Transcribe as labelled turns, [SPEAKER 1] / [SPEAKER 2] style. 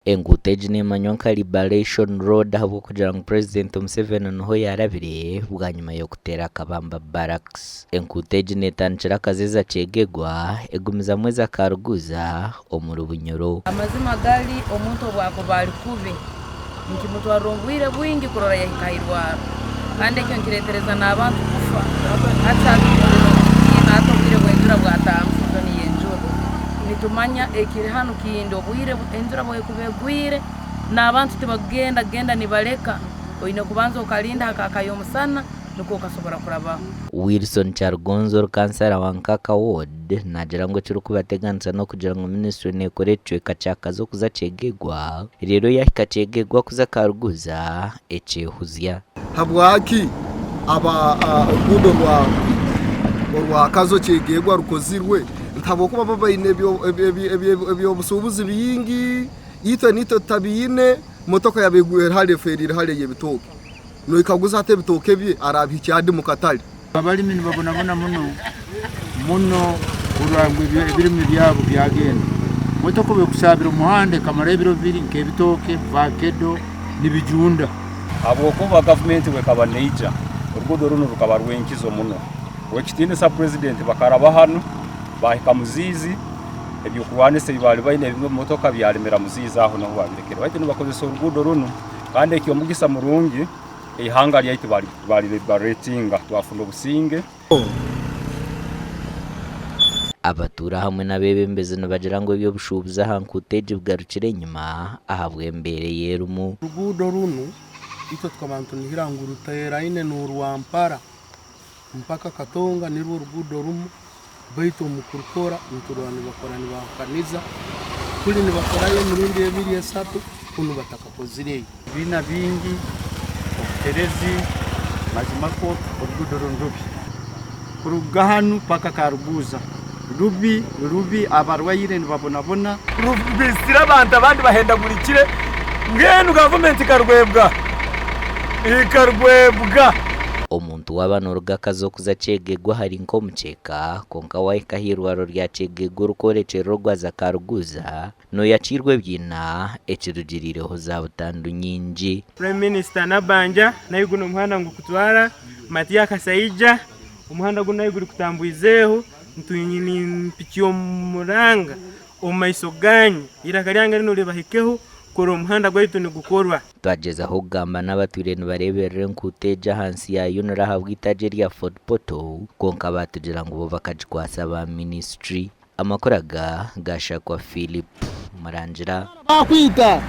[SPEAKER 1] Enguteji n'emanywa Liberation Road habo kugira ngo President Museveni noho yarabire bwanyuma yo kutera Kabamba Barracks. Enguteji netandikira akazeza cegegwa egumiza mweza Karuguza omuri Bunyoro.
[SPEAKER 2] Amazima gali omuntu bwako bali kubi nkimutwaro bwire bwingi kurora yahikairwaro kandi ekyo nkiretereza n'abantu kufa hata natobwire bw'enjura bwatamfuzo ni enjura nitumanya ekiri hano kindo bwire enjura bwe kubegwire n'abantu tibagenda nibaleka oyine kubanza okalinda hakakayo musana nuko kasobora kurabaho.
[SPEAKER 1] Wilson Chargonzo kansara wa Nkaka Ward nagira ngo kiri kubateganisa no kugira ngo ministry nekorecwe kachaka zo kuza cegegwa rero yakacegegwa kuza Karuguza ecehuzya
[SPEAKER 3] habwaki aba urugudo rwa kazo cegegwa rukozirwe ntabo kuba babayine ebyo busubuzi bingi yita nito tabine motoka yabeguye hale ferire hale yebitoke no ikaguza ate bitoke bye arabi cyade mu katali
[SPEAKER 4] babali mini babona muno urangwe ibiri mu byabo byagenda motoka be kusabira umuhande kamara ibiro biri nkebitoke vakedo nibijunda
[SPEAKER 5] abo ko government we kabaneja urugudo runo rukabarwenkizo muno wekitinde sa president bakaraba hano bahika muzizi ebyo kuwane se bali bayine bimwe motoka byalemera muzizi aho naho babirekera bati nubakozesa urugudo runo kandi ekiyo mugisa murungi ihanga lyaito bali ratinga twafunda businge.
[SPEAKER 1] Abatura hamwe n'abebembeze nabagira ngo byo bushubuza hankuteje bwarukire nyuma ahabwembereye rumu
[SPEAKER 3] urugudo runo ito twabantu nihirangura utera ine n'urwampara mpaka Katonga ni urugudo rumu baito mukurukora muturwani bakorani bakaniza kuri ni bakoraye murundi ebiri esatu kuno batakakozireye
[SPEAKER 4] bina bingi terezi mazimako urugudo rundubi kurugahanu paka Karuguza rubi abarwayire babona
[SPEAKER 5] rubisira abantu abandi bahenda gurikire ngene government karwebwa ikarwebwa
[SPEAKER 1] omuntu w'abantu kazo kuza cegegwa hari nko muceka konka wayikahirwaro rya cegegwa rukorecero rwaza Karuguza no yacirwe byina ekirugirireho za butandu nyinji.
[SPEAKER 6] Prime Minister Nabanja nayo guno muhanda ngo kutwara Matia Kasaija umuhanda guno nayo guri kutambuizeho ntunyini mpikiyo muranga omaiso ganyi irakarianga rino lebahikeho koro muhanda gwaitu ni gukorwa
[SPEAKER 1] twageza ho gamba n'abaturene bareberere nkuteja hansi ya yunura habwitaje rya Ford Poto konka batugira ngo bo bakajikwasa ba ministry amakoraga gashakwa Philip Marangira
[SPEAKER 3] bakwita